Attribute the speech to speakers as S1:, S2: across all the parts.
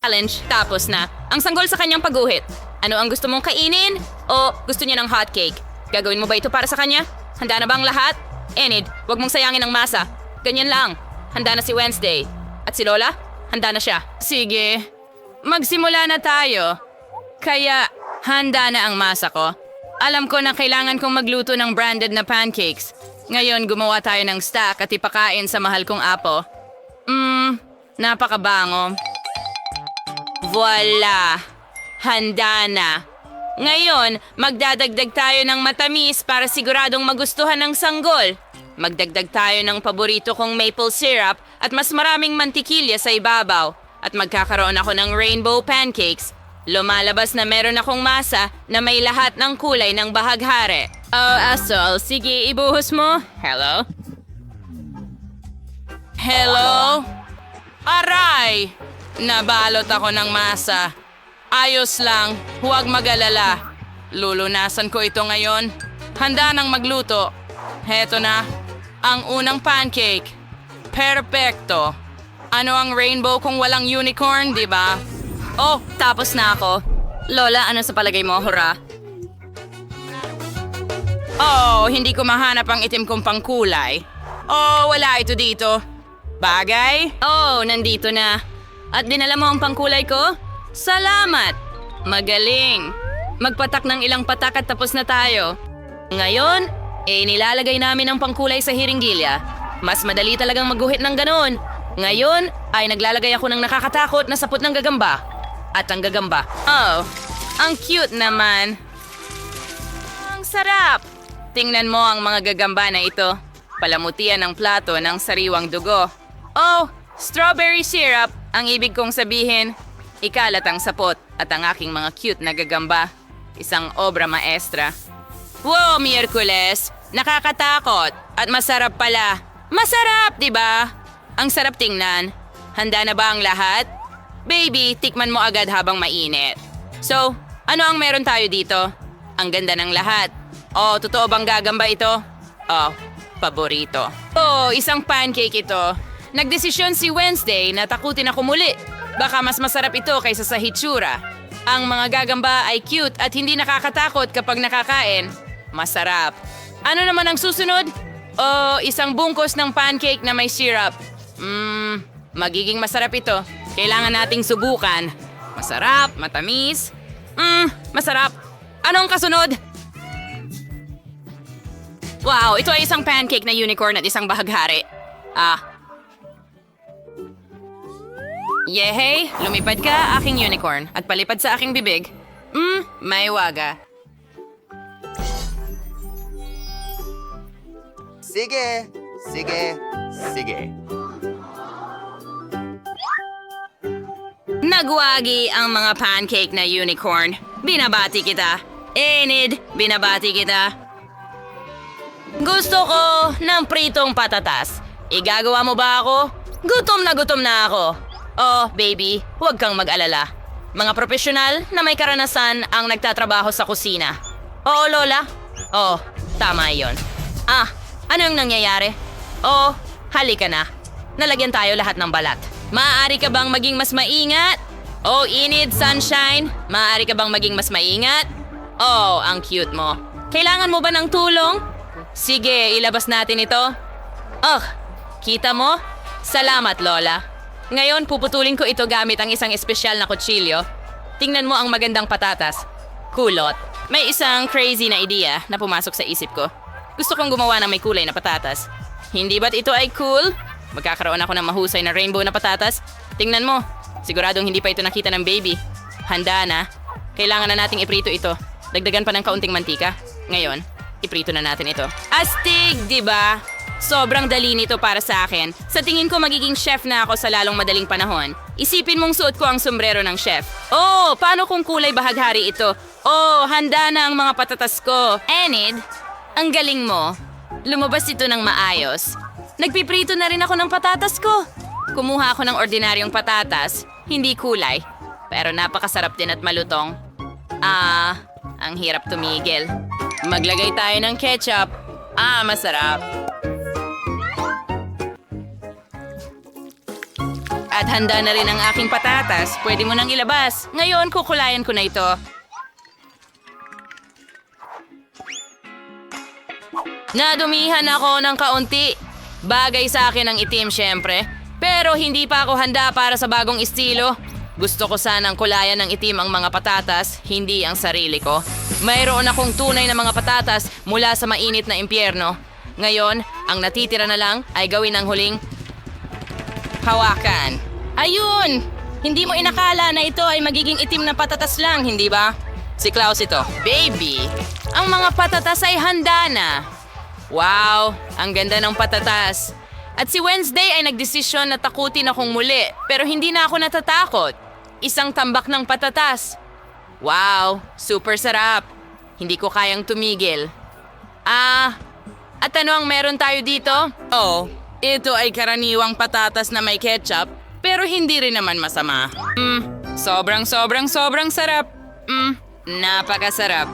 S1: Challenge, tapos na. Ang sanggol sa kanyang pagguhit. Ano ang gusto mong kainin? O gusto niya ng hotcake? Gagawin mo ba ito para sa kanya? Handa na ba ang lahat? Enid, wag mong sayangin ang masa. Ganyan lang. Handa na si Wednesday. At si Lola? Handa na siya. Sige. Magsimula na tayo. Kaya, handa na ang masa ko. Alam ko na kailangan kong magluto ng branded na pancakes. Ngayon, gumawa tayo ng stack at ipakain sa mahal kong apo. Napakabango. Voila! Handa na. Ngayon, magdadagdag tayo ng matamis para siguradong magustuhan ng sanggol. Magdagdag tayo ng paborito kong maple syrup at mas maraming mantikilya sa ibabaw. At magkakaroon ako ng rainbow pancakes. Lumalabas na meron akong masa na may lahat ng kulay ng bahaghari. Oh, Asol, sige, ibuhos mo. Hello? Hello? Aray! Nabalot ako ng masa. Ayos lang, huwag mag-alala. Lulunasan ko ito ngayon. Handa nang magluto. Heto na, ang unang pancake. Perpekto. Ano ang rainbow kung walang unicorn, di ba? Oh, tapos na ako. Lola, ano sa palagay mo, hurra? Oh, hindi ko mahanap ang itim kong pangkulay. Oh, wala ito dito. Bagay? Oh, nandito na. At dinala mo ang pangkulay ko? Salamat! Magaling! Magpatak ng ilang patak at tapos na tayo. Ngayon, nilalagay namin ang pangkulay sa hiringgilya. Mas madali talagang magguhit ng ganon. Ngayon, ay naglalagay ako ng nakakatakot na sapot ng gagamba. At ang gagamba. Oh, ang cute naman. Ang sarap! Tingnan mo ang mga gagamba na ito. Palamutian ng plato ng sariwang dugo. Oh, strawberry syrup, ang ibig kong sabihin. Ikalat ang sapot at ang aking mga cute na gagamba. Isang obra maestra. Wow, Miyerkules! Nakakatakot at masarap pala. Masarap, di ba? Ang sarap tingnan. Handa na ba ang lahat? Baby, tikman mo agad habang mainit. So, ano ang meron tayo dito? Ang ganda ng lahat. Oh, totoo bang gagamba ito? Oh, paborito. Oh, isang pancake ito. Nagdesisyon si Wednesday na takutin ako muli. Baka mas masarap ito kaysa sa hitsura. Ang mga gagamba ay cute at hindi nakakatakot kapag nakakain. Masarap. Ano naman ang susunod? Oh, isang bungkos ng pancake na may syrup. Magiging masarap ito. Kailangan nating subukan. Masarap, matamis. Masarap. Anong kasunod? Wow, ito ay isang pancake na unicorn at isang bahaghari. Yehey, lumipad ka, aking unicorn, at palipad sa aking bibig. May waga.
S2: Sige, sige, sige.
S1: Nagwagi ang mga pancake na unicorn. Binabati kita. Enid, binabati kita. Gusto ko ng pritong patatas. Igagawa mo ba ako? Gutom na ako. Oh, baby, huwag kang mag-alala. Mga profesional na may karanasan ang nagtatrabaho sa kusina. Oo, Lola. Oh, tama yon. Ano yung nangyayari? Oh, halika na. Nalagyan tayo lahat ng balat. Maaari ka bang maging mas maingat? Oh, Enid, Sunshine, maaari ka bang maging mas maingat? Oh, ang cute mo. Kailangan mo ba ng tulong? Sige, ilabas natin ito. Oh, kita mo? Salamat, Lola. Ngayon, puputulin ko ito gamit ang isang espesyal na kutsilyo. Tingnan mo ang magandang patatas. Kulot. May isang crazy na ideya na pumasok sa isip ko. Gusto kong gumawa ng may kulay na patatas. Hindi ba't ito ay cool? Magkakaroon ako ng mahusay na rainbow na patatas. Tingnan mo. Siguradong hindi pa ito nakita ng baby. Handa na. Kailangan na nating iprito ito. Dagdagan pa ng kaunting mantika. Ngayon, iprito na natin ito. Astig, di ba? Sobrang dali nito para sa akin. Sa tingin ko magiging chef na ako sa lalong madaling panahon. Isipin mong suot ko ang sombrero ng chef. Oh, paano kung kulay bahaghari ito? Oh, handa na ang mga patatas ko. Enid, ang galing mo. Lumabas ito ng maayos. Nagpiprito na rin ako ng patatas ko. Kumuha ako ng ordinaryong patatas, hindi kulay. Pero napakasarap din at malutong. Ang hirap tumigil. Maglagay tayo ng ketchup. Masarap. At handa na rin ang aking patatas. Pwede mo nang ilabas. Ngayon, kukulayan ko na ito. Nadumihan ako ng kaunti. Bagay sa akin ang itim, syempre. Pero hindi pa ako handa para sa bagong estilo. Gusto ko sanang kulayan ng itim ang mga patatas, hindi ang sarili ko. Mayroon akong tunay na mga patatas mula sa mainit na impyerno. Ngayon, ang natitira na lang ay gawin ang huling hawakan. Ayun! Hindi mo inakala na ito ay magiging itim na patatas lang, hindi ba? Si Klaus ito. Baby, ang mga patatas ay handa na. Wow, ang ganda ng patatas. At si Wednesday ay nagdesisyon na takutin akong muli, pero hindi na ako natatakot. Isang tambak ng patatas. Wow, super sarap. Hindi ko kayang tumigil. At ano ang meron tayo dito? Oh, ito ay karaniwang patatas na may ketchup, pero hindi rin naman masama. Sobrang sarap. Napakasarap.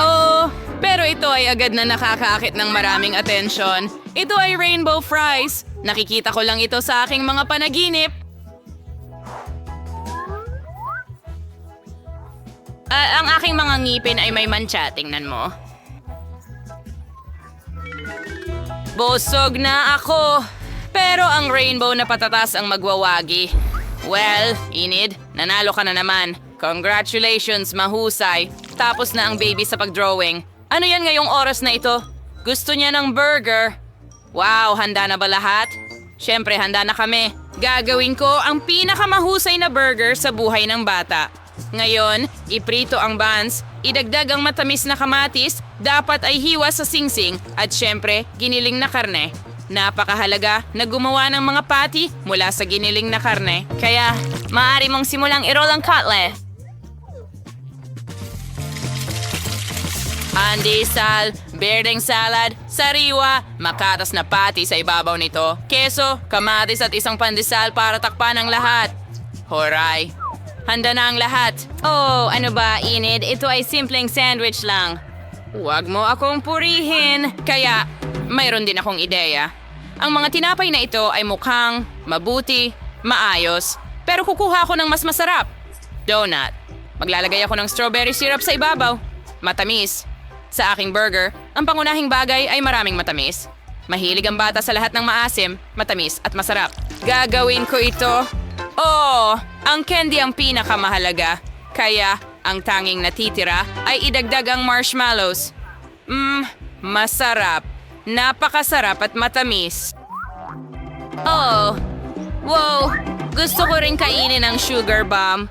S1: Oh, pero ito ay agad na nakakaakit ng maraming atensyon. Ito ay rainbow fries. Nakikita ko lang ito sa aking mga panaginip. Ang aking mga ngipin ay may mantsa, tingnan mo. Busog na ako. Pero ang rainbow na patatas ang magwawagi. Well, Enid, nanalo ka na naman. Congratulations, mahusay. Tapos na ang baby sa pagdrawing. Ano yan ngayong oras na ito? Gusto niya ng burger. Wow, handa na ba lahat? Siyempre, handa na kami. Gagawin ko ang pinakamahusay na burger sa buhay ng bata. Ngayon, iprito ang buns, idagdag ang matamis na kamatis, dapat ay hiwa sa singsing, at siyempre, giniling na karne. Napakahalaga na gumawa ng mga patty mula sa giniling na karne. Kaya, maaari mong simulang i-roll ang cutlet. Pandesal, berdeng salad, sariwa, makatas na patty sa ibabaw nito, keso, kamatis at isang pandesal para takpan ang lahat. Horay! Handa na ang lahat. Oh, ano ba, Enid? Ito ay simpleng sandwich lang. Huwag mo akong purihin. Kaya, mayroon din akong ideya. Ang mga tinapay na ito ay mukhang mabuti, maayos, pero kukuha ako ng mas masarap. Donut. Maglalagay ako ng strawberry syrup sa ibabaw. Matamis. Sa aking burger, ang pangunahing bagay ay maraming matamis. Mahilig ang bata sa lahat ng maasim, matamis at masarap. Gagawin ko ito. Oh, ang candy ang pinakamahalaga. Kaya, ang tanging natitira ay idagdag ang marshmallows. Masarap. Napakasarap at matamis. Oh, wow. Gusto ko rin kainin ang sugar bomb.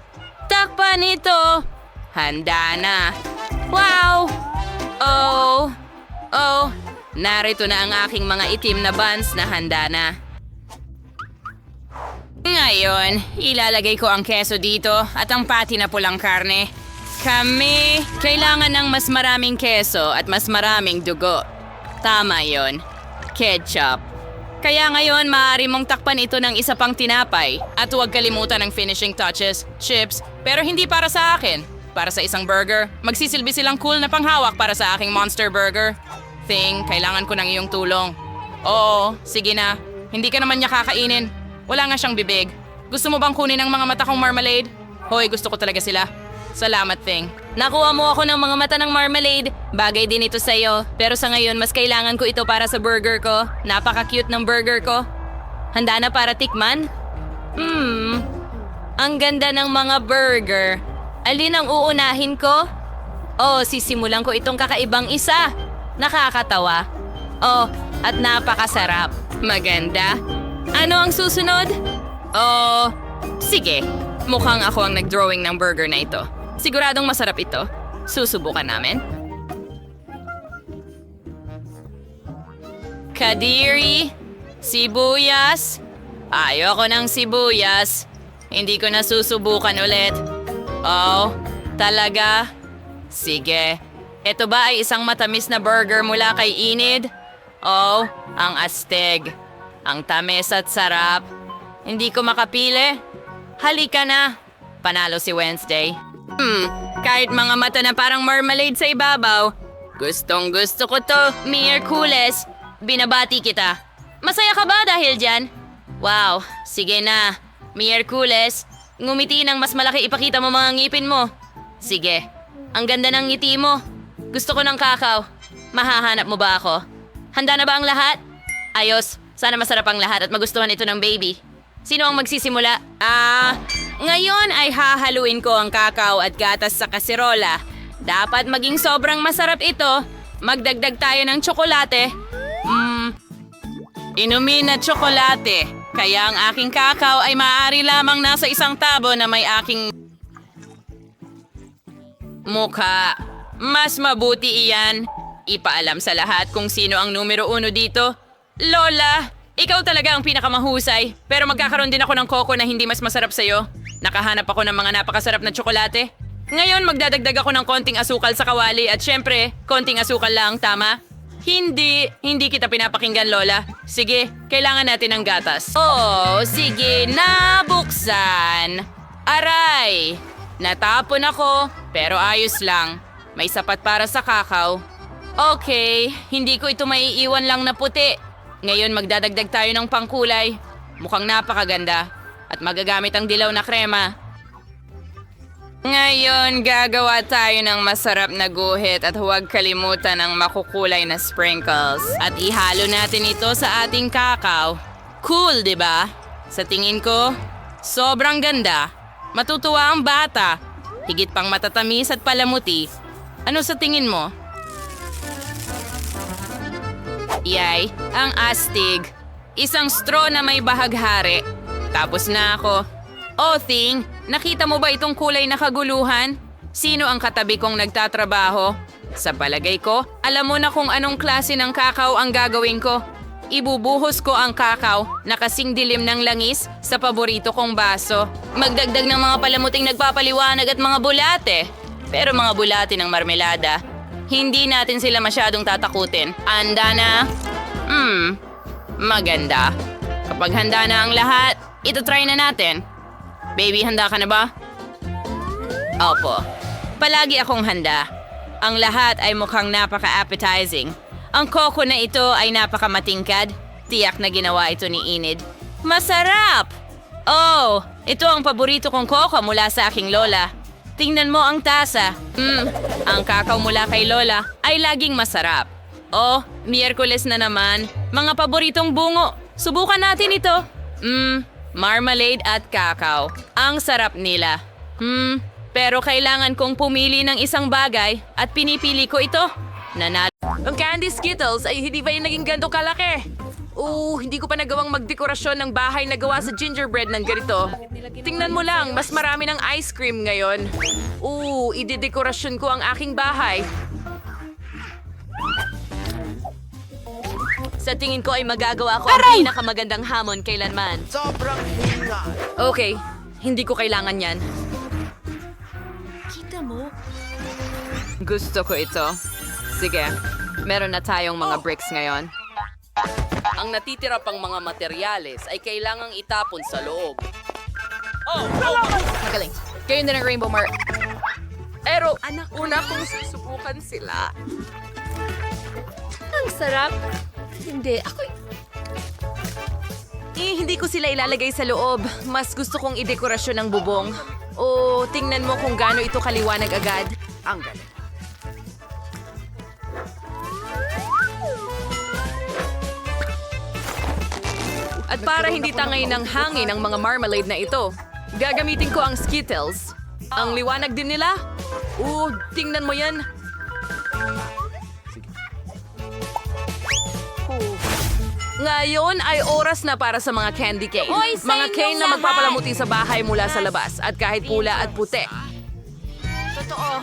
S1: Takpan ito. Handa na. Wow. Oh. Narito na ang aking mga itim na buns na handa na. Ngayon, ilalagay ko ang keso dito at ang patty na pulang karne. Kami, kailangan ng mas maraming keso at mas maraming dugo. Tama yon. Ketchup. Kaya ngayon, maaari mong takpan ito ng isa pang tinapay. At huwag kalimutan ng finishing touches, chips, pero hindi para sa akin. Para sa isang burger, magsisilbi silang cool na panghawak para sa aking monster burger. Thing, kailangan ko ng iyong tulong. Oo, sige na. Hindi ka naman niya kakainin. Wala nga siyang bibig. Gusto mo bang kunin ang mga mata kong marmalade? Hoy, gusto ko talaga sila. Salamat, Thing. Nakuha mo ako ng mga mata ng marmalade. Bagay din ito sa'yo. Pero sa ngayon, mas kailangan ko ito para sa burger ko. Napaka-cute ng burger ko. Handa na para tikman? Ang ganda ng mga burger. Alin ang uunahin ko? Oh, sisimulan ko itong kakaibang isa. Nakakatawa. Oh, at napakasarap. Maganda. Ano ang susunod? Oh, sige. Mukhang ako ang nag-drawing ng burger na ito. Siguradong masarap ito. Susubukan namin. Kadiri, sibuyas. Ayoko ng sibuyas. Hindi ko na susubukan ulit. Oh, talaga? Sige. Ito ba ay isang matamis na burger mula kay Enid? Oh, ang astig. Ang tamis at sarap. Hindi ko makapili. Halika na. Panalo si Wednesday. Kahit mga mata na parang marmalade sa ibabaw. Gustong gusto ko to, Miyerkules. Binabati kita. Masaya ka ba dahil dyan? Wow, sige na. Miyerkules, ngumiti ng mas malaki, ipakita mo mga ngipin mo. Sige, ang ganda ng ngiti mo. Gusto ko ng kakao. Mahahanap mo ba ako? Handa na ba ang lahat? Ayos, sana masarap ang lahat at magustuhan ito ng baby. Sino ang magsisimula? Ngayon ay hahaluin ko ang kakao at gatas sa kaserola. Dapat maging sobrang masarap ito. Magdagdag tayo ng tsokolate. Inumin na tsokolate. Kaya ang aking kakao ay maaari lamang nasa isang tabo na may aking mukha. Mas mabuti iyan. Ipaalam sa lahat kung sino ang numero 1 dito. Lola, ikaw talaga ang pinakamahusay. Pero magkakaroon din ako ng coco na hindi mas masarap sa'yo. Nakahanap ako ng mga napakasarap na tsokolate. Ngayon magdadagdag ako ng konting asukal sa kawali at syempre, konting asukal lang, tama? Hindi kita pinapakinggan, Lola. Sige, kailangan natin ng gatas. Oh, sige, nabuksan. Aray! Natapon ako, pero ayos lang. May sapat para sa kakao. Okay, hindi ko ito maiiwan lang na puti. Ngayon magdadagdag tayo ng pangkulay. Mukhang napakaganda. At magagamit ang dilaw na krema. Ngayon, gagawa tayo ng masarap na guhit at huwag kalimutan ang makukulay na sprinkles. At ihalo natin ito sa ating kakao. Cool, di ba? Sa tingin ko, sobrang ganda. Matutuwa ang bata. Higit pang matatamis at palamuti. Ano sa tingin mo? Yay, ang astig. Isang straw na may bahaghari. Tapos na ako. Oh, Thing, nakita mo ba itong kulay na kaguluhan? Sino ang katabi kong nagtatrabaho? Sa palagay ko, alam mo na kung anong klase ng kakao ang gagawin ko. Ibubuhos ko ang kakao na kasing dilim ng langis sa paborito kong baso. Magdagdag ng mga palamuting nagpapaliwanag at mga bulate. Pero mga bulate ng marmelada, hindi natin sila masyadong tatakutin. Anda na? Maganda. Kapag handa na ang lahat, ito try na natin. Baby, handa ka na ba? Opo. Palagi akong handa. Ang lahat ay mukhang napaka-appetizing. Ang coco na ito ay napaka-matingkad. Tiyak na ginawa ito ni Enid. Masarap! Oh, ito ang paborito kong coco mula sa aking lola. Tingnan mo ang tasa. Ang kakao mula kay lola ay laging masarap. Oh, Miyerkules na naman. Mga paboritong bungo. Subukan natin ito. Marmalade at kakao. Ang sarap nila. Pero kailangan kong pumili ng isang bagay at pinipili ko ito. Nanalo. Ang candy Skittles ay hindi ba yung naging ganito kalaki? Hindi ko pa nagawang magdekorasyon ng bahay na gawa sa gingerbread ng ganito. Tingnan mo lang, mas marami ng ice cream ngayon. Idedekorasyon ko ang aking bahay. Sa tingin ko ay magagawa ko ang pinakamagandang hamon kailanman.
S2: Sobrang hinga.
S1: Okay, hindi ko kailangan yan.
S3: Kita mo?
S1: Gusto ko ito. Sige, meron na tayong mga bricks ngayon. Ang natitira pang mga materyales ay kailangang itapon sa loob.
S3: Magaling. Kayo din ang Rainbow Mart.
S1: Pero, una kong susubukan sila.
S3: Ang sarap. Hindi,
S1: Hindi ko sila ilalagay sa loob. Mas gusto kong idekorasyon ng bubong. Tingnan mo kung gaano ito kaliwanag agad.
S2: Ang galing.
S1: At para hindi tangay ng hangin ang mga marmalade na ito, gagamitin ko ang Skittles. Ang liwanag din nila. Tingnan mo yan. Ngayon ay oras na para sa mga candy cane.
S3: Hoy, sa
S1: Mga cane
S3: inyong
S1: na
S3: lahat!
S1: magpapalamuti sa bahay mula sa labas at kahit pula at puti.
S3: totoo.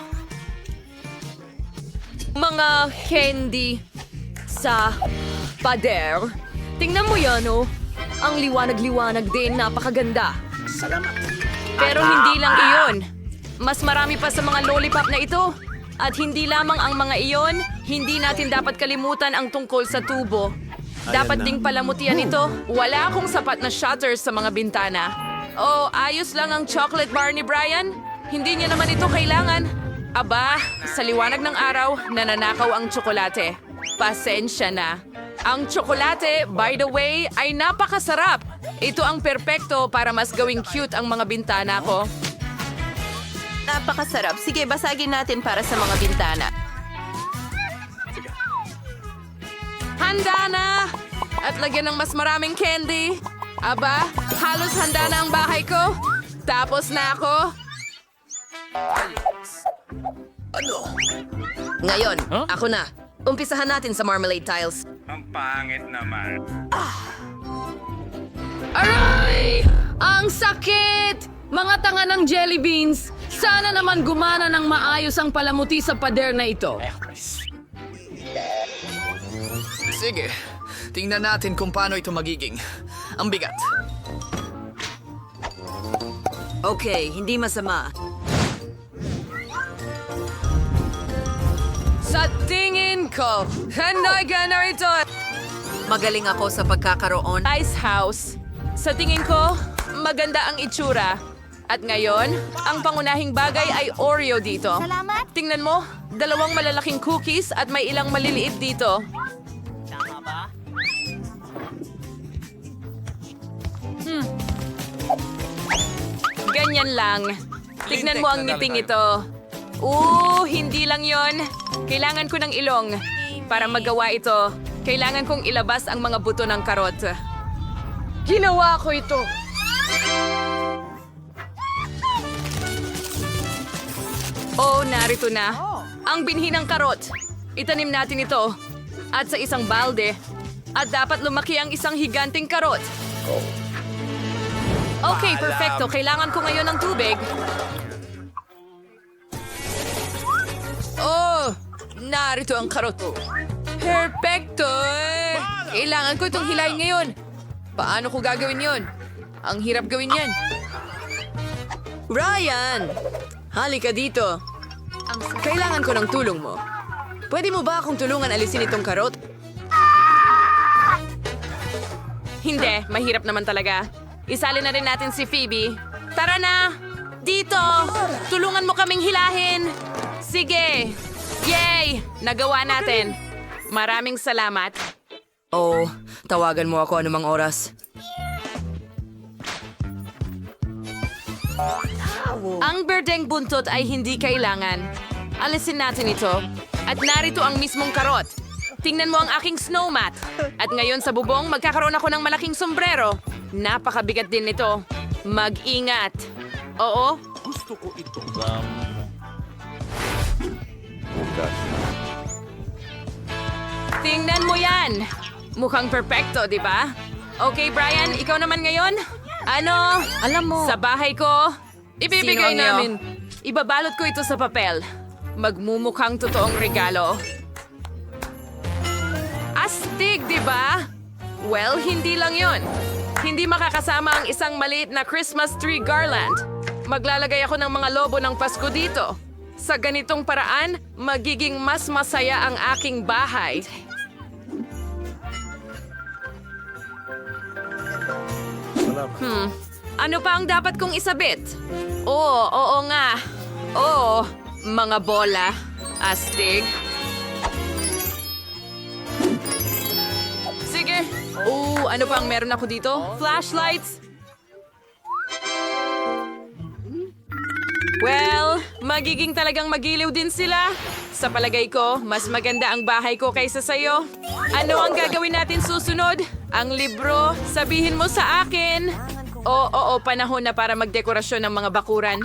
S1: Mga candy sa pader. Tingnan mo yan, oh. Ang liwanag-liwanag din, napakaganda. Pero hindi lang iyon. Mas marami pa sa mga lollipop na ito. At hindi lamang ang mga iyon, hindi natin dapat kalimutan ang tungkol sa tubo. Dapat ding palamutian ito. Wala akong sapat na shutters sa mga bintana. Ayos lang ang chocolate bar ni Brian. Hindi niya naman ito kailangan.
S4: Aba, sa liwanag ng araw, nananakaw ang tsokolate. Pasensya na. Ang tsokolate, by the way, ay napakasarap. Ito ang perpekto para mas gawing cute ang mga bintana ko.
S1: Napakasarap. Sige, basagin natin para sa mga bintana.
S4: Handa na! At lagyan ng mas maraming candy. Aba, halos handa na ang bahay ko. Tapos na ako.
S5: Ngayon, ako na. Umpisahan natin sa marmalade tiles.
S2: Ang pangit naman.
S4: Aray! Ang sakit! Mga tanga ng jelly beans! Sana naman gumana ng maayos ang palamuti sa pader na ito.
S6: Sige, tingnan natin kung paano ito magiging. Ang bigat.
S5: Okay, hindi masama.
S4: Sa tingin ko, handa ka na ito!
S5: Magaling ako sa pagkakaroon.
S4: Ice house. Sa tingin ko, maganda ang itsura. At ngayon, ang pangunahing bagay ay Oreo dito.
S3: Salamat.
S4: Tingnan mo, 2 malalaking cookies at may ilang maliliit dito. Ganyan lang. Tignan mo ang ngiting ito. Hindi lang yon. Kailangan ko ng ilong. Para magawa ito, kailangan kong ilabas ang mga buto ng karot. Ginawa ko ito. Narito na. Ang binhi ng karot. Itanim natin ito. At sa isang balde. At dapat lumaki ang isang higanting karot. Okay, perfecto. Kailangan ko ngayon ng tubig. Narito ang karot. Perfecto! Kailangan ko itong hilahin ngayon. Paano ko gagawin yon? Ang hirap gawin yan.
S5: Ryan! Halika dito.
S4: Kailangan ko ng tulong mo. Pwede mo ba akong tulungan alisin itong karot? Hindi, mahirap naman talaga. Isali na rin natin si Phoebe. Tara na! Dito! Tulungan mo kaming hilahin! Sige! Yay! Nagawa natin. Maraming salamat.
S5: Tawagan mo ako anumang oras.
S4: Ang berdeng buntot ay hindi kailangan. Alisin natin ito. At narito ang mismong karot. Tingnan mo ang aking snowmat. At ngayon sa bubong, magkakaroon ako ng malaking sombrero. Napakabigat din nito. Mag-ingat. Oo? Tingnan mo yan. Mukhang perpekto, di ba? Okay, Brian, ikaw naman ngayon? Ano?
S5: Alam mo,
S4: Sa bahay ko, ibibigay
S5: Sino ang
S4: namin. Ibabalot ko ito sa papel. Magmumukhang totoong regalo. Astig, di ba? Well, hindi lang yon. Hindi makakasama ang isang maliit na Christmas tree garland. Maglalagay ako ng mga lobo ng Pasko dito. Sa ganitong paraan, magiging mas masaya ang aking bahay. Ano pa ang dapat kong isabit? Oo nga. Mga bola. Astig. Sige. Ano pa ang meron ako dito? Flashlights. Well, magiging talagang magiliw din sila. Sa palagay ko, mas maganda ang bahay ko kaysa sa'yo. Ano ang gagawin natin susunod? Ang libro, sabihin mo sa akin. Oo, panahon na para magdekorasyon ng mga bakuran.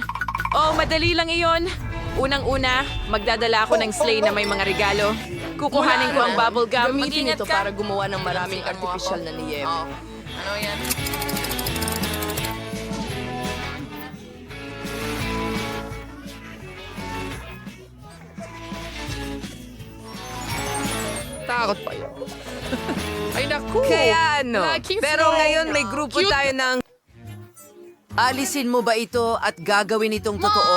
S4: Madali lang iyon. Unang-una, magdadala ako ng sleigh na may mga regalo. Kukuhanin ko ang bubble gum.
S5: gamitin
S4: Mag-ingat
S5: ito
S4: ka.
S5: para gumawa ng maraming artificial na niyebe.
S4: Ano yan?
S5: Takot pa yun.
S4: Ay, naku!
S5: Kaya ano?
S4: Lucky
S5: Pero
S4: flow.
S5: ngayon may grupo tayo ng... Alisin mo ba ito at gagawin itong totoo?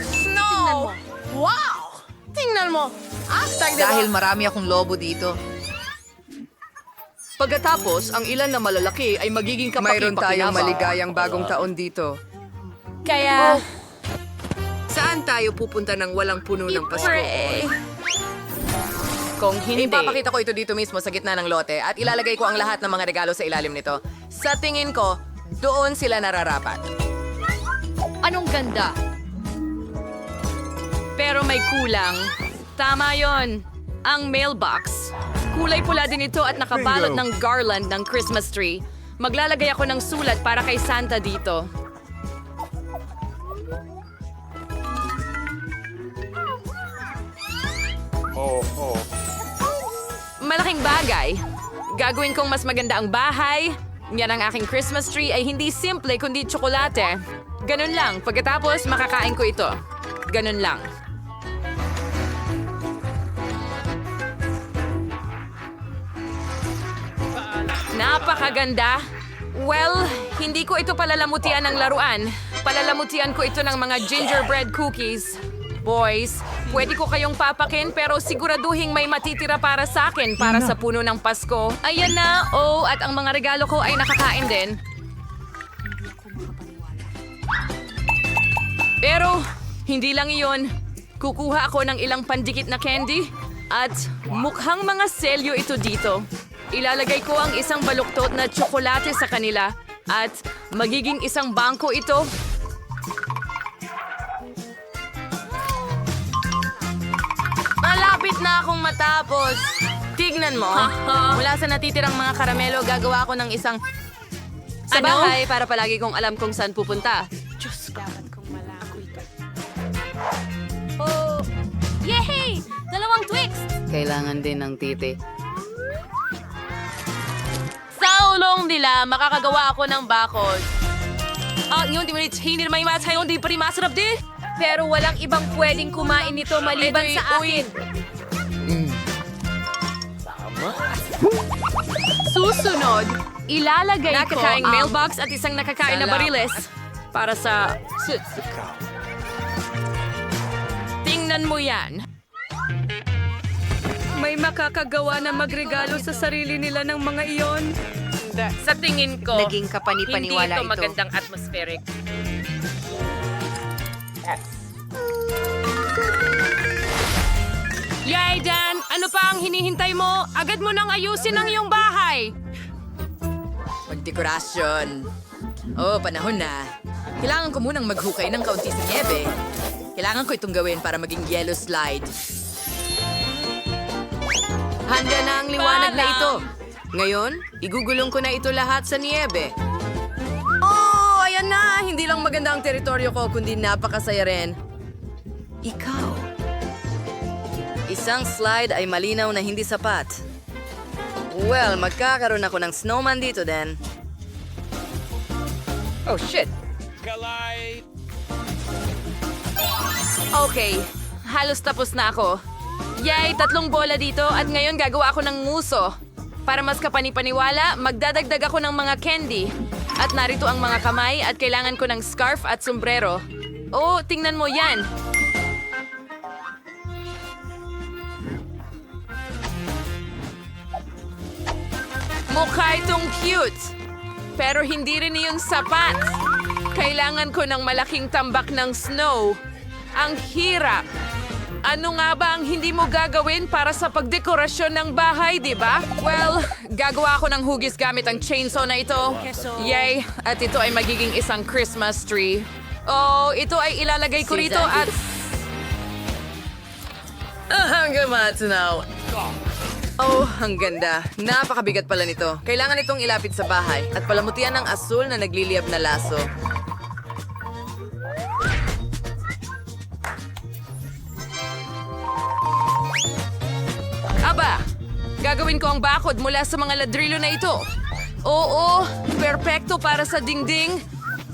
S4: Snow! Wow! Tingnan mo! Hashtag, diba?
S5: Dahil marami akong lobo dito.
S6: Pagkatapos, ang ilan na malalaki ay magiging kapaki-pakinabang.
S5: Mayroon tayong maligayang bagong taon dito.
S4: Kaya,
S7: Saan tayo pupunta ng walang puno ng Pasko?
S4: Kung hindi,
S7: Ipapakita ko ito dito mismo sa gitna ng lote at ilalagay ko ang lahat ng mga regalo sa ilalim nito. Sa tingin ko, doon sila nararapat.
S3: Anong ganda?
S4: pero may kulang. Tama yon. Ang mailbox. Kulay pula din ito at nakabalot ng garland ng Christmas tree. Maglalagay ako ng sulat para kay Santa dito. Malaking bagay. Gagawin kong mas maganda ang bahay. Yan ang aking Christmas tree ay hindi simple kundi tsokolate. Ganun lang. Pagkatapos, makakain ko ito. Ganun lang. Napakaganda. Well, hindi ko ito palalamutian ng laruan. Palalamutian ko ito ng mga gingerbread cookies. Boys, pwede ko kayong papakin pero siguraduhin may matitira para sa akin para sa puno ng Pasko. Ayan na, oh, at ang mga regalo ko ay nakakain din. Pero, hindi lang iyon. Kukuha ako ng ilang pandikit na candy at mukhang mga selyo ito dito. Ilalagay ko ang isang baluktot na tsokolate sa kanila at magiging isang bangko ito. Malapit na akong matapos. Tignan mo. Mula sa natitirang mga karamelo, gagawa ako ng isang sa bahay para palagi kong alam kung saan pupunta.
S3: Oh, yay! Dalawang Twix!
S5: Kailangan din ng titi.
S4: Sa ulong nila, makakagawa ako ng bakod. Yun, hindi naman yung matay, hindi pa rin masarap din.
S3: Pero walang ibang pwedeng kumain nito maliban sa akin.
S4: Susunod, ilalagay ko
S3: Nakakaing
S4: ang mailbox at isang nakakain na bariles para sa... Tingnan mo yan. May makakagawa na magregalo sa sarili nila ng mga iyon. Sa tingin ko,
S7: Naging kapani-paniwala
S4: hindi ito
S7: ito.
S4: magandang atmospheric. Yay, Dan! Ano pa ang hinihintay mo? Agad mo nang ayusin ang iyong bahay!
S7: Magdekorasyon. Oh, panahon na. Kailangan ko munang maghukay ng kaunti sa niebe. Kailangan ko itong gawin para maging yellow slide. Handa na ang liwanag na ito. Ngayon, igugulong ko na ito lahat sa niebe. Oh, ayan na! Hindi lang maganda ang teritoryo ko, kundi napakasaya rin. Ikaw. Isang slide ay malinaw na hindi sapat. Well, magkakaroon ako ng snowman dito din. Oh, shit.
S4: Okay, halos tapos na ako. Yay, 3 bola dito at ngayon gagawa ako ng nguso. Para mas kapani-paniwala, magdadagdag ako ng mga candy. At narito ang mga kamay at kailangan ko ng scarf at sombrero. Oh, tingnan mo yan. Mukha itong cute. Pero hindi rin iyon sapat. Kailangan ko ng malaking tambak ng snow. Ang hirap. Ano nga ba ang hindi mo gagawin para sa pagdekorasyon ng bahay, di ba? Well, gagawa ako ng hugis gamit ang chainsaw na ito. Yay! At ito ay magiging isang Christmas tree. Oh, ito ay ilalagay ko rito at...
S7: Hanggang matanaw. Oh, ang ganda. Napakabigat pala nito. Kailangan itong ilapit sa bahay at palamutian ng asul na nagliliyab na laso.
S4: Aba! Gagawin ko ang bakod mula sa mga ladrillo na ito. Oo, perpekto para sa dingding.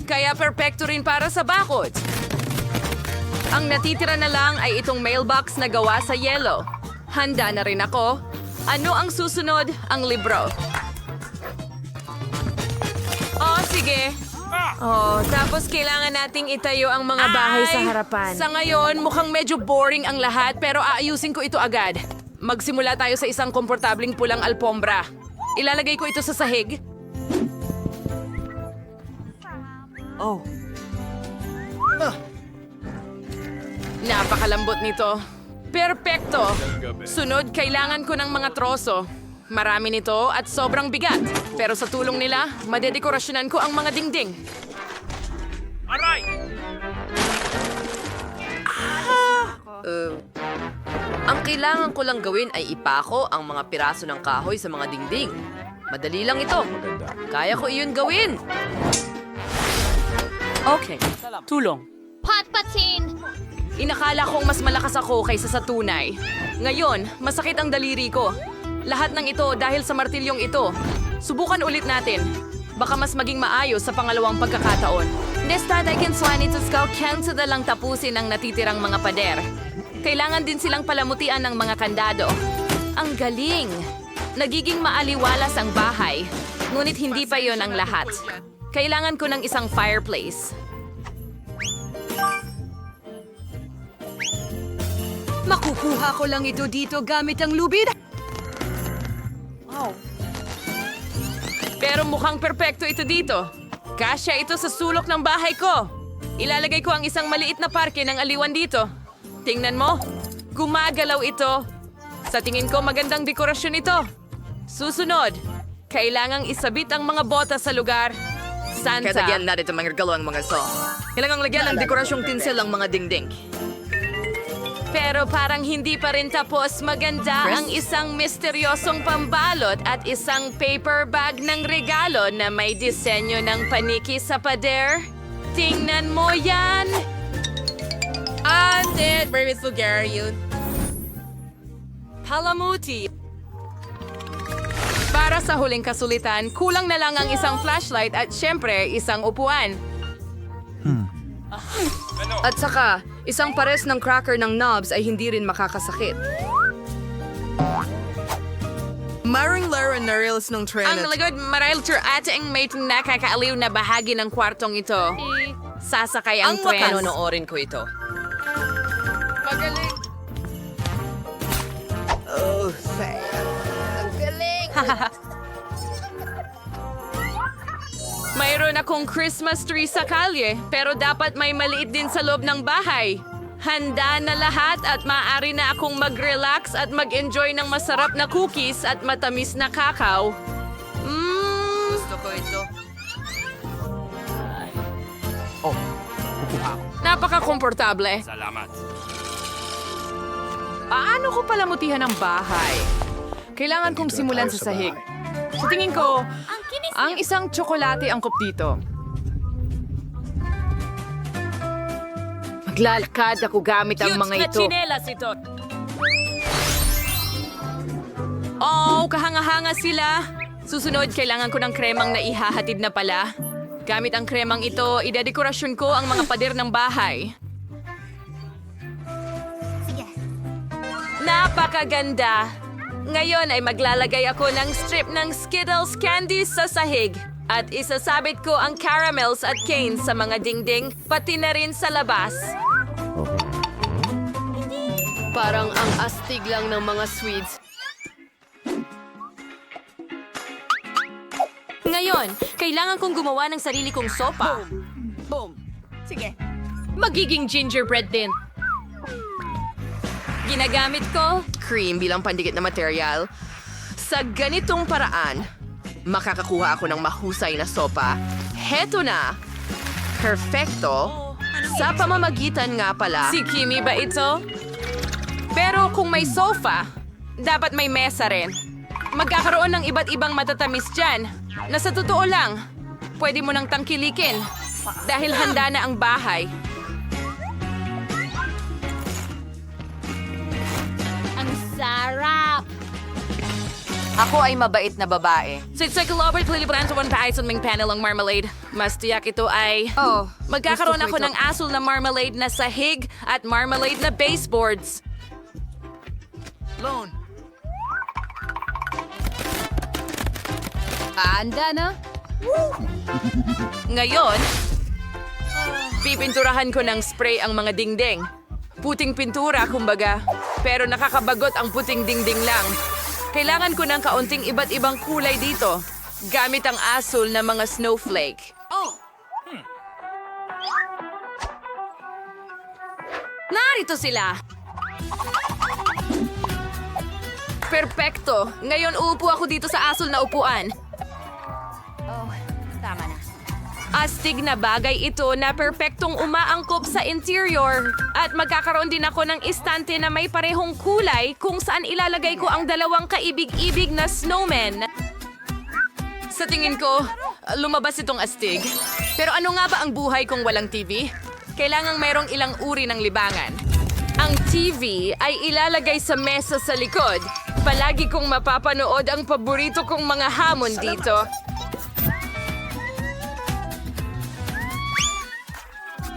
S4: Kaya perpekto rin para sa bakod. Ang natitira na lang ay itong mailbox na gawa sa yelo. Handa na rin ako. Ano ang susunod? Ang libro. Oh, sige. Oh, tapos kailangan nating itayo ang mga bahay sa harapan. Sa ngayon, mukhang medyo boring ang lahat pero aayusin ko ito agad. Magsimula tayo sa isang komportabling pulang alpombra. Ilalagay ko ito sa sahig. Napakalambot nito. Perpekto! Sunod, kailangan ko ng mga troso. Marami nito at sobrang bigat. Pero sa tulong nila, madedekorasyonan ko ang mga dingding.
S7: Ang kailangan ko lang gawin ay ipako ang mga piraso ng kahoy sa mga dingding. Madali lang ito. Kaya ko iyon gawin.
S4: Okay. Tulong.
S3: Patpatin!
S4: Inakala kong mas malakas ako kaysa sa tunay. Ngayon, masakit ang daliri ko. Lahat ng ito dahil sa martilyong ito. Subukan ulit natin. Baka mas maging maayos sa pangalawang pagkakataon.
S1: Nesta, I can swan ito cancel lang tapusin ang natitirang mga pader. Kailangan din silang palamutian ng mga kandado. Ang galing! Nagiging maaliwalas ang bahay. Ngunit hindi pa yon ang lahat. Kailangan ko ng isang fireplace.
S3: Makukuha ko lang ito dito gamit ang lubid.
S4: Pero mukhang perpekto ito dito. Kasya ito sa sulok ng bahay ko. Ilalagay ko ang isang maliit na parke ng aliwan dito. Tingnan mo, gumagalaw ito. Sa tingin ko magandang dekorasyon ito. Susunod, kailangang isabit ang mga bota sa lugar. Santa.
S7: Kaya lagyan natin ang mga regalo ang mga so. Kailangang lagyan ng dekorasyong tinsel ang mga dingding.
S1: Pero parang hindi pa rin tapos. Maganda ang isang misteryosong pambalot at isang paper bag ng regalo na may disenyo ng paniki sa pader. Tingnan mo yan!
S4: Palamuti. Para sa huling kasulitan, kulang na lang ang isang flashlight at syempre, isang upuan.
S7: At saka, isang pares ng cracker ng knobs ay hindi rin makakasakit.
S5: Maring Lara Narils ng
S4: Ang lagod marahil ating may nakakaaliw na bahagi ng kwartong ito. Sasakay ang tren.
S7: Panonoorin ko ito.
S4: Magaling. Mayroon akong Christmas tree sa kalye, pero dapat may maliit din sa loob ng bahay. Handa na lahat at maaari na akong mag-relax at mag-enjoy ng masarap na cookies at matamis na kakao.
S7: Gusto ko ito.
S4: Napaka-komportable.
S2: Salamat.
S4: Paano ko palamutihan ang bahay? Kailangan kong simulan sa sahig. Sa tingin ko, ang isang tsokolate angkop dito. Maglalakad ako gamit ang mga ito. Oh, kahanga-hanga sila. Susunod, kailangan ko ng kremang na ihahatid na pala. Gamit ang kremang ito, idedekorasyon ko ang mga pader ng bahay.
S1: Napakaganda! Ngayon ay maglalagay ako ng strip ng Skittles candies sa sahig. At isasabit ko ang caramels at canes sa mga dingding, pati na rin sa labas.
S7: Parang ang astig lang ng mga sweets.
S1: Ngayon, kailangan kong gumawa ng sarili kong sopa.
S3: Magiging gingerbread din.
S1: Ginagamit ko
S7: Cream bilang pandikit na material. Sa ganitong paraan, makakakuha ako ng mahusay na sopa. Heto na! Perfecto! Sa pamamagitan nga pala,
S4: Si Kimi ba ito? Pero kung may sofa, dapat may mesa rin. Magkakaroon ng iba't ibang matatamis dyan na sa totoo lang, pwede mo nang tangkilikin dahil handa na ang bahay.
S3: Ang sarap!
S1: Ako ay mabait na babae.
S4: Sa Robert Lilibrand sa one paison ming panel ang marmalade. Mas tiyak ito ay... magkakaroon
S7: gusto ko
S4: ako
S7: ito.
S4: ng asul na marmalade na sahig at marmalade na baseboards.
S5: Lone.
S3: Handa na?
S4: Ngayon, pipinturahan ko ng spray ang mga dingding. Puting pintura, kumbaga. Pero nakakabagot ang puting dingding lang. Kailangan ko ng kaunting iba't ibang kulay dito. Gamit ang asul na mga snowflake.
S3: Narito sila!
S4: Perpekto! Ngayon uupo ako dito sa asul na upuan.
S1: Tama na.
S4: Astig na bagay ito na perpektong umaangkop sa interior. At magkakaroon din ako ng istante na may parehong kulay kung saan ilalagay ko ang dalawang kaibig-ibig na snowmen. Sa tingin ko, lumabas itong astig. Pero ano nga ba ang buhay kung walang TV? Kailangang merong ilang uri ng libangan. Ang TV ay ilalagay sa mesa sa likod. Palagi kong mapapanood ang paborito kong mga hamon dito.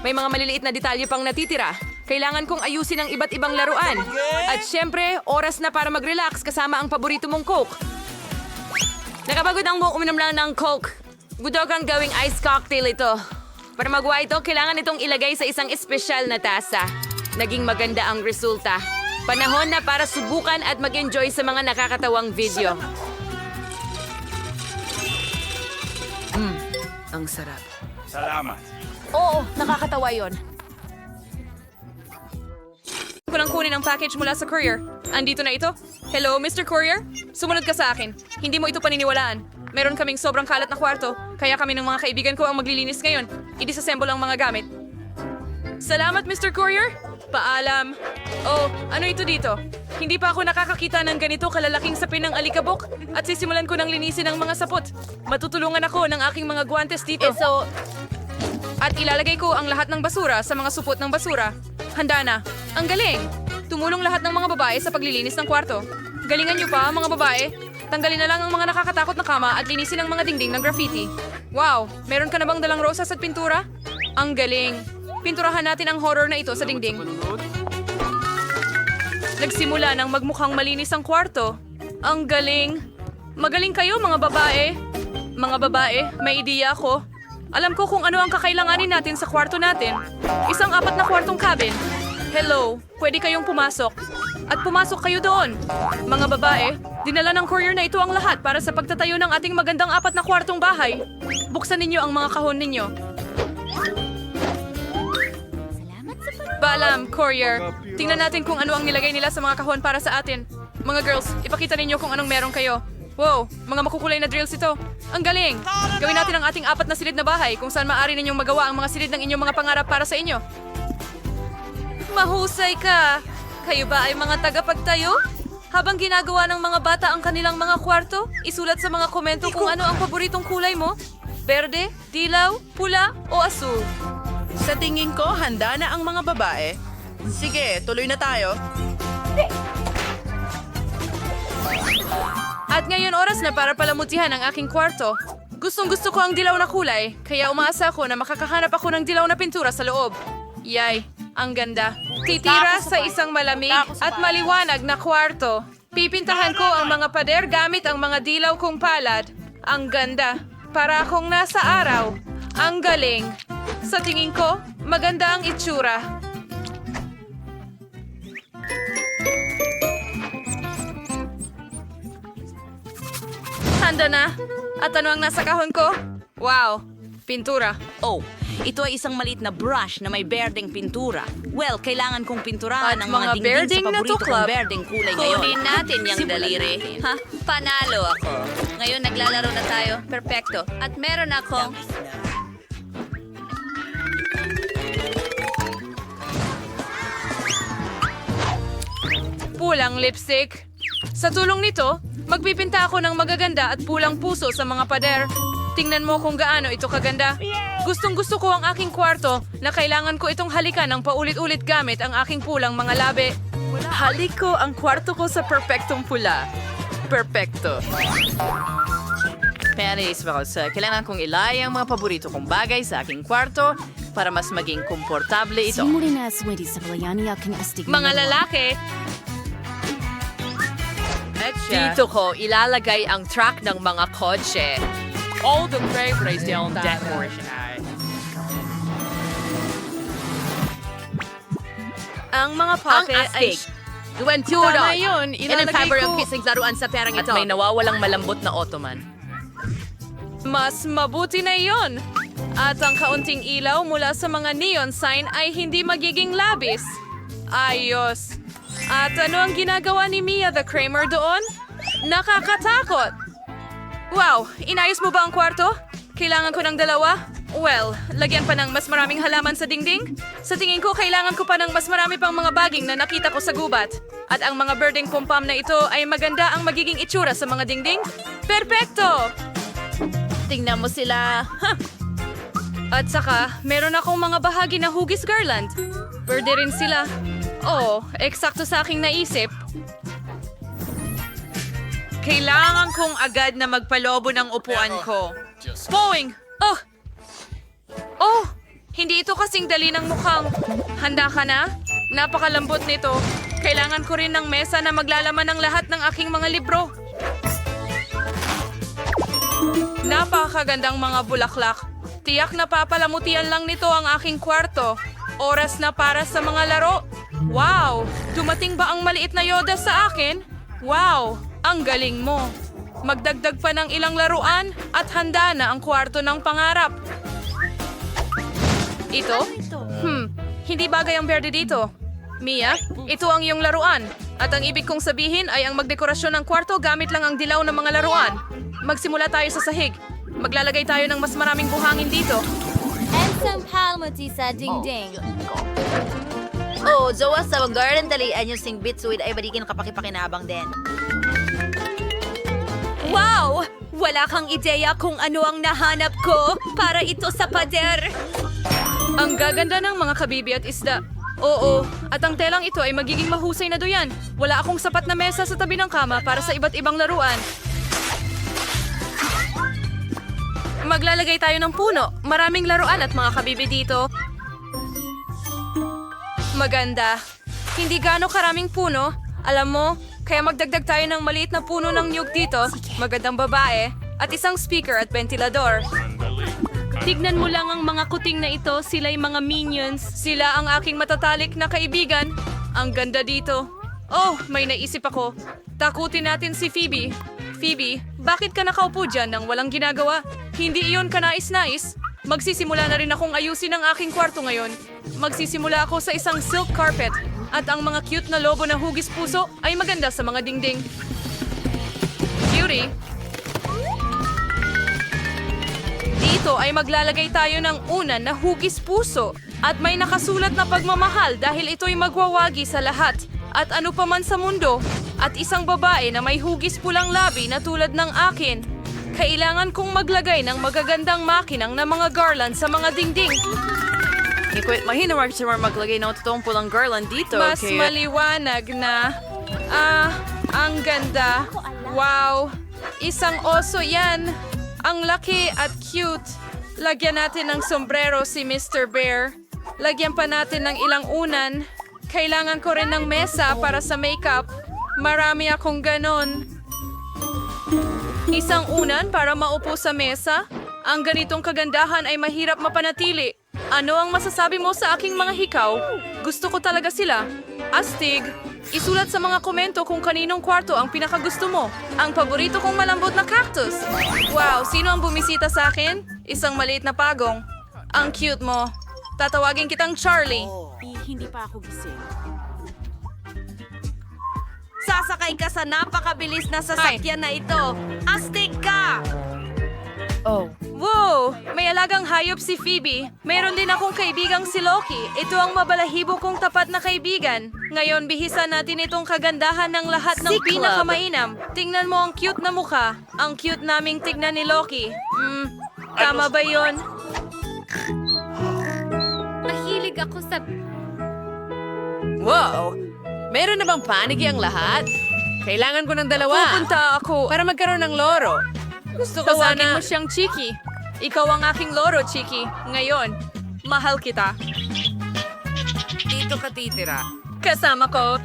S4: May mga maliliit na detalye pang natitira. Kailangan kong ayusin ang iba't ibang laruan. At syempre, oras na para mag-relax kasama ang paborito mong Coke. Nakapagod ang buong uminom lang ng Coke. Budog ang gawing ice cocktail ito. Para magawa ito, kailangan itong ilagay sa isang espesyal na tasa. Naging maganda ang resulta. Panahon na para subukan at mag-enjoy sa mga nakakatawang video. Ang sarap.
S2: Salamat.
S3: Oo, nakakatawa yon.
S4: Ko lang kunin ang package mula sa courier. Andito na ito. Hello, Mr. Courier? Sumunod ka sa akin. Hindi mo ito paniniwalaan. Meron kaming sobrang kalat na kwarto, kaya kami ng mga kaibigan ko ang maglilinis ngayon. I-disassemble ang mga gamit. Salamat, Mr. Courier! Paalam. Oh, ano ito dito? Hindi pa ako nakakakita ng ganito kalalaking sapin ng alikabok at sisimulan ko ng linisin ang mga sapot. Matutulungan ako ng aking mga guwantes dito. At ilalagay ko ang lahat ng basura sa mga supot ng basura. Handa na. Ang galing! Tumulong lahat ng mga babae sa paglilinis ng kwarto. Galingan niyo pa, mga babae. Tanggalin na lang ang mga nakakatakot na kama at linisin ang mga dingding ng graffiti. Wow! Meron ka na bang dalang rosas at pintura? Ang galing! Pinturahan natin ang horror na ito sa dingding. Nagsimula nang magmukhang malinis ang kwarto. Ang galing! Magaling kayo, mga babae. Mga babae, may ideya ako. Alam ko kung ano ang kakailanganin natin sa kwarto natin. Isang 4 na kwartong cabin. Hello, pwede kayong pumasok. At pumasok kayo doon. Mga babae, dinala ng courier na ito ang lahat para sa pagtatayo ng ating magandang 4 na kwartong bahay. Buksan ninyo ang mga kahon ninyo. Balam, courier. Tingnan natin kung ano ang nilagay nila sa mga kahon para sa atin. Mga girls, ipakita ninyo kung anong meron kayo. Wow, mga makukulay na drills ito. Ang galing! Gawin natin ang ating 4 na silid na bahay kung saan maaari ninyong magawa ang mga silid ng inyong mga pangarap para sa inyo. Mahusay ka! Kayo ba ay mga tagapagtayo? Habang ginagawa ng mga bata ang kanilang mga kwarto, isulat sa mga komento kung ano ang paboritong kulay mo. Berde, dilaw, pula o asul.
S8: Sa tingin ko, handa na ang mga babae. Sige, tuloy na tayo.
S4: At ngayon oras na para palamutihan ang aking kwarto. Gustong-gusto ko ang dilaw na kulay, kaya umaasa ako na makakahanap ako ng dilaw na pintura sa loob. Yay, ang ganda. Titira sa isang malamig at maliwanag na kwarto. Pipintahan ko ang mga pader gamit ang mga dilaw kong palad. Ang ganda. Para akong nasa araw. Ang galing. Sa tingin ko, maganda ang itsura. Handa na. At ano ang nasa kahon ko? Wow, pintura.
S1: Oh, ito ay isang maliit na brush na may berdeng pintura. Well, kailangan kong pinturahan
S4: At
S1: ang
S4: mga
S1: mga dingding
S4: berdeng
S1: sa
S4: na
S1: paborito
S4: tuklap.
S1: kong berdeng kulay ngayon.
S3: Kunin natin yung
S1: Simulan
S3: daliri.
S1: natin.
S3: Ha? Panalo ako. Ngayon naglalaro na tayo. Perpekto. At meron akong...
S4: Pulang lipstick. Sa tulong nito, magpipinta ako ng magaganda at pulang puso sa mga pader. Tingnan mo kung gaano ito kaganda. Gustong-gusto ko ang aking kwarto na kailangan ko itong halikan ng paulit-ulit gamit ang aking pulang mga labi.
S8: Halik ko ang kwarto ko sa perpektong pula. Perpekto. Panis, kailangan kong ilay ang mga paborito kong bagay sa aking kwarto para mas maging komportable ito.
S4: Mga lalaki,
S7: Dito ko ilalagay ang track ng mga kotse.
S6: All the favorites down decoration.
S7: Ang mga puppet ay... Duwentura!
S8: Tama yun, ilalagay
S7: ang
S8: ko-
S7: kising laruan sa perang
S8: At
S7: ito.
S8: may nawawalang malambot na ottoman.
S4: mas mabuti na iyon. At ang kaunting ilaw mula sa mga neon sign ay hindi magiging labis. Ayos. At ano ang ginagawa ni Mia the Kramer doon? Nakakatakot! Wow, inayos mo ba ang kwarto? Kailangan ko ng dalawa? Well, lagyan pa ng mas maraming halaman sa dingding? Sa tingin ko, kailangan ko pa ng mas marami pang mga baging na nakita ko sa gubat. At ang mga birding pom-pom na ito ay maganda ang magiging itsura sa mga dingding? Perpekto!
S3: Tingnan mo sila.
S4: At saka, meron akong mga bahagi na hugis garland. Berde rin sila. Oo, eksakto sa aking naisip. Kailangan kong agad na magpalobo ng upuan ko. Boing! Oh! Oh! Hindi ito kasing dali ng mukhang. Handa ka na? Napakalambot nito. Kailangan ko rin ng mesa na maglalaman ng lahat ng aking mga libro. Napakagandang mga bulaklak. Tiyak na papalamutian lang nito ang aking kwarto. Oras na para sa mga laro. Wow! Dumating ba ang maliit na Yoda sa akin? Wow! Ang galing mo. Magdagdag pa ng ilang laruan at handa na ang kwarto ng pangarap. Ito? Hindi bagay ang berde dito. Mia, ito ang iyong laruan. At ang ibig kong sabihin ay ang magdekorasyon ng kwarto gamit lang ang dilaw ng mga laruan. Magsimula tayo sa sahig. Maglalagay tayo ng mas maraming buhangin dito.
S9: And some palmati sa dingding.
S3: Oh, Jowa, sa garden dalian yung sing bitsweed ay balikin kapakipakinabang din.
S9: Wow! Wala kang ideya kung ano ang nahanap ko para ito sa pader.
S4: Ang gaganda ng mga kabibi at isda. Oo, at ang telang ito ay magiging mahusay na duyan. Wala akong sapat na mesa sa tabi ng kama para sa iba't ibang laruan. Maglalagay tayo ng puno. Maraming laruan at mga kabibi dito. Maganda. Hindi gaano karaming puno. Alam mo, kaya magdagdag tayo ng maliit na puno ng niyog dito. Magandang babae. At isang speaker at ventilador. Tignan mo lang ang mga kuting na ito. Sila'y mga minions. Sila ang aking matatalik na kaibigan. Ang ganda dito. Oh, may naisip ako. Takutin natin si Phoebe. Phoebe, bakit ka nakaupo dyan nang walang ginagawa? Hindi iyon kanais-nais? Magsisimula na rin akong ayusin ang aking kwarto ngayon. Magsisimula ako sa isang silk carpet. At ang mga cute na lobo na hugis puso ay maganda sa mga dingding. Cutie! Dito ay maglalagay tayo ng unan na hugis puso. At may nakasulat na pagmamahal dahil ito'y magwawagi sa lahat. At ano pa man sa mundo. At isang babae na may hugis pulang labi na tulad ng akin. Kailangan kong maglagay ng magagandang makinang na mga garland sa mga dingding.
S8: Ikwit, mahinawag siya maglagay ng totoong pulang garland dito.
S4: Mas maliwanag na. Ang ganda. Wow. Isang oso yan. Ang laki at cute. Lagyan natin ng sombrero si Mr. Bear. Lagyan pa natin ng ilang unan. Kailangan ko rin ng mesa para sa makeup. Marami akong ganon. Isang unan para maupo sa mesa? Ang ganitong kagandahan ay mahirap mapanatili. Ano ang masasabi mo sa aking mga hikaw? Gusto ko talaga sila. Astig, isulat sa mga komento kung kaninong kwarto ang pinakagusto mo. Ang paborito kong malambot na cactus. Wow, sino ang bumisita sa akin? Isang maliit na pagong. Ang cute mo. Tatawagin kitang Charlie.
S9: Hindi pa ako gising.
S1: Sasakay ka sa napakabilis na sasakyan na ito. Astig ka!
S4: Wow! May alagang hayop si Phoebe. Mayroon din akong kaibigang si Loki. Ito ang mabalahibo kong tapat na kaibigan. Ngayon, bihisan natin itong kagandahan ng lahat ng pinakamainam. Tingnan mo ang cute na mukha. Ang cute naming tignan ni Loki. Tama ba yon?
S9: Mahilig ako sa...
S7: Wow! Meron na bang panigi ang lahat? Kailangan ko ng dalawa.
S4: Pupunta ako.
S7: Para magkaroon ng loro.
S4: Gusto ko sana mo siyang Chiki. Ikaw ang aking loro, Chiki. Ngayon, mahal kita.
S5: Dito ka titira.
S4: Kasama ko.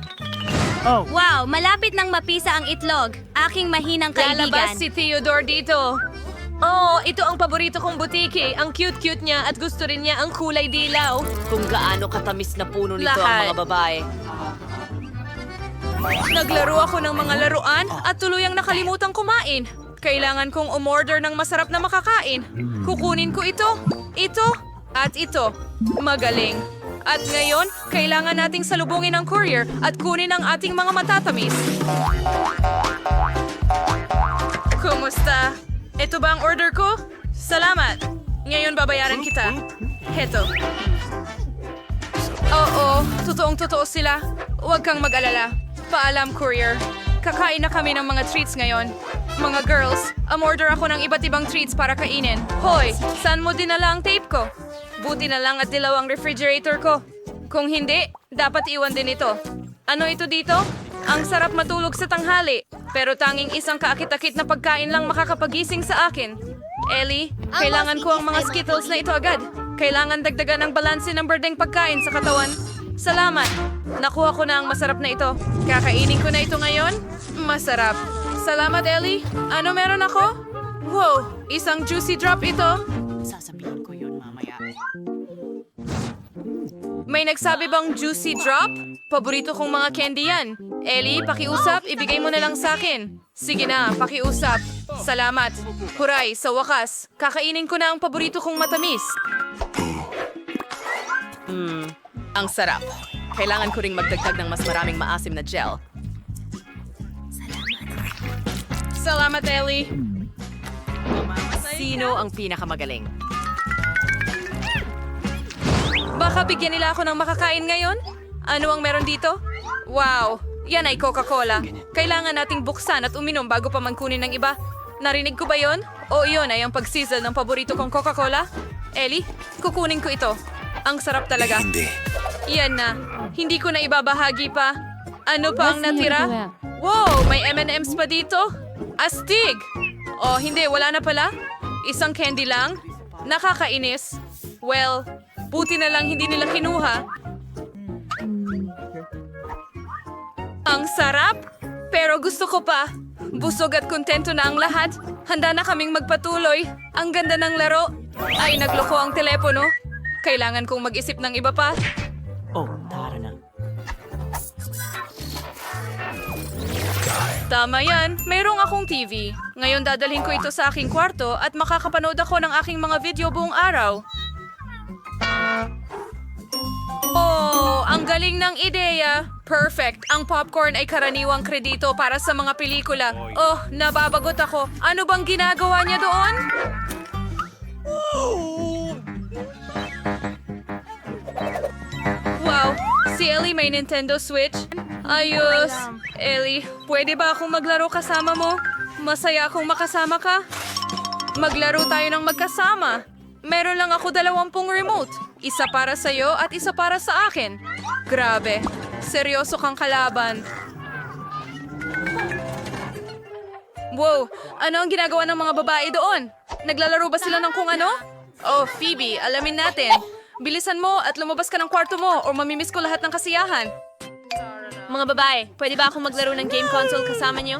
S9: Wow, malapit nang mapisa ang itlog. Aking mahinang
S4: Lalabas
S9: kaibigan.
S4: si Theodore dito. Oh, ito ang paborito kong butiki. Ang cute-cute niya at gusto rin niya ang kulay dilaw.
S7: Kung gaano katamis na puno nito
S4: Lahat.
S7: ang mga babae.
S4: Naglaro ako ng mga laruan at tuluyang nakalimutan kumain. Kailangan kong umorder ng masarap na makakain. Kukunin ko ito, at ito. Magaling. At ngayon, kailangan nating salubungin ang courier at kunin ang ating mga matatamis. Kumusta? Ito ba ang order ko? Salamat. Ngayon babayaran kita. Heto. Oo, totoong-totoo sila. Huwag kang mag-alala. Paalam, courier. Kakain na kami ng mga treats ngayon. Mga girls, umorder ako ng iba't ibang treats para kainin. Hoy, saan mo dinala ang tape ko? Buti na lang at dilaw ang refrigerator ko. Kung hindi, dapat iwan din ito. Ano ito dito? Ang sarap matulog sa tanghali. Pero tanging isang kaakit-akit na pagkain lang makakapagising sa akin. Ellie, kailangan ko ang mga Skittles na ito agad. Kailangan dagdagan ang balanse ng berdeng pagkain sa katawan. Salamat. Nakuha ko na ang masarap na ito. Kakainin ko na ito ngayon. Masarap. Salamat, Ellie. Ano meron ako? Wow, isang juicy drop ito.
S8: Sasabihin ko yun mamaya.
S4: May nagsabi bang juicy drop? Paborito kong mga candy yan. Ellie, pakiusap, ibigay mo na lang sa akin. Sige na, pakiusap. Salamat. Huray, sa wakas, kakainin ko na ang paborito kong matamis.
S8: Ang sarap. Kailangan ko ring magdagdag ng mas maraming maasim na gel.
S4: Salamat, Ellie.
S8: Sino ang pinakamagaling?
S4: Baka bigyan nila ako ng makakain ngayon? Ano ang meron dito? Wow, yan ay Coca-Cola. Kailangan nating buksan at uminom bago pa magkunin ng iba. Narinig ko ba yon? O iyon ay ang pag-sizzle ng paborito kong Coca-Cola? Ellie, kukunin ko ito. Ang sarap talaga. Yan na. Hindi ko na ibabahagi pa. Ano pa ang natira? Wow, may M&M's pa dito? Astig! Oh, hindi, wala na pala. Isang candy lang? Nakakainis. Well, buti na lang hindi nila kinuha. Ang sarap! Pero gusto ko pa. Busog at kontento na ang lahat. Handa na kaming magpatuloy. Ang ganda ng laro. Ay, nagloko ang telepono. Kailangan kong mag-isip ng iba pa. Tama yan, mayroong akong TV. Ngayon dadalhin ko ito sa aking kwarto at makakapanood ako ng aking mga video buong araw. Oh, ang galing ng ideya. Perfect. Ang popcorn ay karaniwang kredito para sa mga pelikula. Oh, nababagot ako. Ano bang ginagawa niya doon? Wow, si Ellie may Nintendo Switch. Ayos. Ellie, pwede ba akong maglaro kasama mo? Masaya akong makasama ka. Maglaro tayo ng magkasama. Meron lang ako 20 remote. Isa para sa'yo at isa para sa akin. Grabe. Seryoso kang kalaban. Wow, ano ang ginagawa ng mga babae doon? Naglalaro ba sila ng kung ano? Oh, Phoebe, alamin natin. Bilisan mo at lumabas ka ng kwarto mo o mamimiss ko lahat ng kasiyahan. Mga babae, pwede ba akong maglaro ng game console kasama niyo?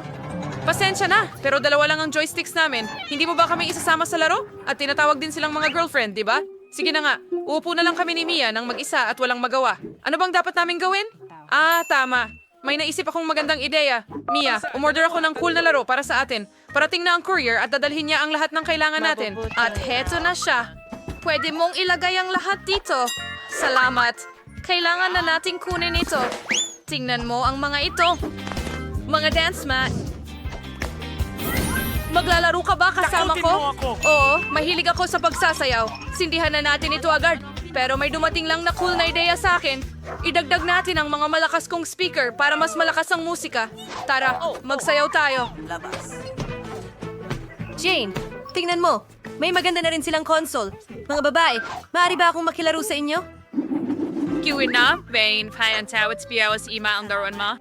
S4: Pasensya na, pero 2 lang ang joysticks namin. Hindi mo ba kami isasama sa laro? At tinatawag din silang mga girlfriend, di ba? Sige na nga, uupo na lang kami ni Mia ng mag-isa at walang magawa. Ano bang dapat namin gawin? Ah, tama. May naisip akong magandang ideya. Mia, umorder ako ng cool na laro para sa atin. Parating na ang courier at dadalhin niya ang lahat ng kailangan natin. At heto na siya. Pwede mong ilagay ang lahat dito. Salamat. Kailangan na nating kunin ito. Tingnan mo ang mga ito. Mga dance mat. Maglalaro ka ba kasama ko? Oo, mahilig ako sa pagsasayaw. Sindihan na natin ito agad. Pero may dumating lang na cool na ideya sa akin. Idagdag natin ang mga malakas kong speaker para mas malakas ang musika. Tara, magsayaw tayo.
S9: Jane, tingnan mo. May maganda na rin silang console. Mga babae, maaari ba akong makilaro sa inyo?
S4: Kiwin na, Vane, Payan Tawit, Spiawas, Ima ang daron mo.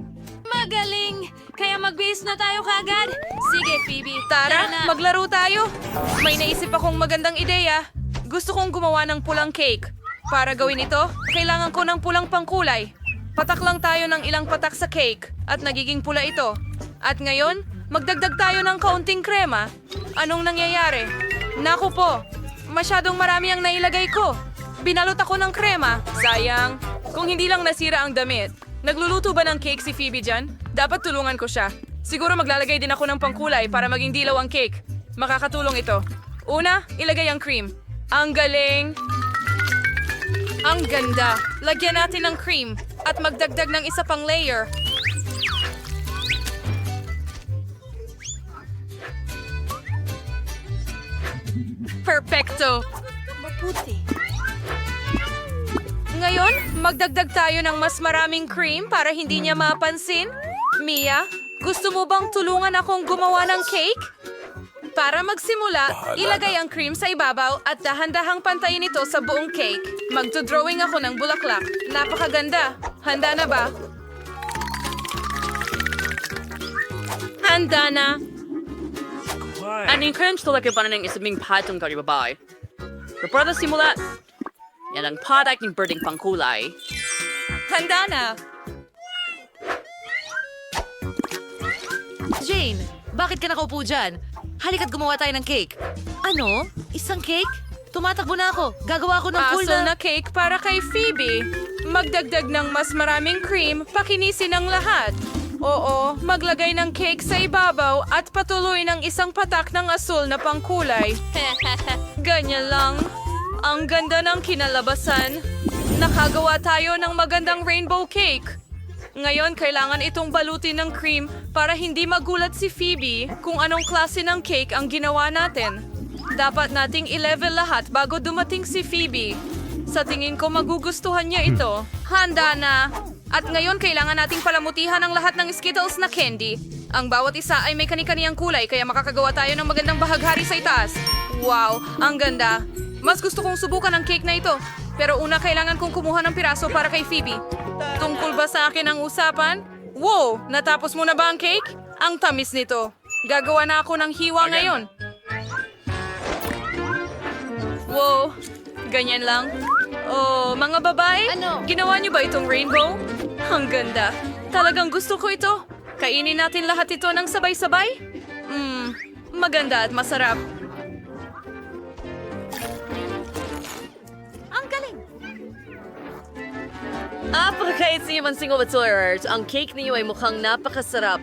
S9: Magaling! Kaya magbihis na tayo kagad. Sige, Phoebe.
S4: Tara, maglaro tayo. May naisip akong magandang ideya. Gusto kong gumawa ng pulang cake. Para gawin ito, kailangan ko ng pulang pangkulay. Patak lang tayo ng ilang patak sa cake at nagiging pula ito. At ngayon, magdagdag tayo ng kaunting krema. Anong nangyayari? Naku po, masyadong marami ang nailagay ko. Binalot ako ng krema. Sayang. Kung hindi lang nasira ang damit. Nagluluto ba ng cake si Phoebe dyan? Dapat tulungan ko siya. Siguro maglalagay din ako ng pangkulay para maging dilaw ang cake. Makakatulong ito. Una, ilagay ang cream. Ang galing! Ang ganda. Lagyan natin ng cream at magdagdag ng isa pang layer. Perfecto.
S9: Mabuti.
S4: Ngayon, magdagdag tayo ng mas maraming cream para hindi niya mapansin. Mia, gusto mo bang tulungan akong gumawa ng cake? Para magsimula, ilagay ang cream sa ibabaw at dahan-dahang pantayin ito sa buong cake. Magdodrawing ako ng bulaklak. Napakaganda. Handa na ba?
S1: Handa na. Aning crunch tulad kay panan ng isabing patong karibabay. Pero para simula, yan ang product ng birding pangkulay.
S4: Handa na.
S3: Jane, bakit ka nakaupo dyan? Halika't gumawa tayo ng cake. Ano? Isang cake? Tumatakbo na ako. Gagawa ako ng cool
S4: Asul na cake para kay Phoebe. Magdagdag ng mas maraming cream, pakinisin ang lahat. Oo, maglagay ng cake sa ibabaw at patuloy ng isang patak ng asul na pangkulay. Ganyan lang. Ang ganda ng kinalabasan. Nakagawa tayo ng magandang rainbow cake. Ngayon, kailangan itong balutin ng cream para hindi magulat si Phoebe kung anong klase ng cake ang ginawa natin. Dapat nating i-level lahat bago dumating si Phoebe. Sa tingin ko magugustuhan niya ito. Handa na! At ngayon, kailangan nating palamutihan ang lahat ng Skittles na candy. Ang bawat isa ay may kani-kaniyang kulay kaya makakagawa tayo ng magandang bahaghari sa itaas. Wow, ang ganda! Mas gusto kong subukan ang cake na ito. Pero una, kailangan kong kumuha ng piraso para kay Phoebe. Tungkol ba sa akin ang usapan? Wow! Natapos mo na ba ang cake? Ang tamis nito. Gagawa na ako ng hiwa ngayon. Wow! Ganyan lang. Oh, mga babae? Ginawa niyo ba itong rainbow? Ang ganda. Talagang gusto ko ito. Kainin natin lahat ito ng sabay-sabay? Maganda at masarap.
S7: Apakait si Mansing Overtures. Ang cake niyo ay mukhang napakasarap.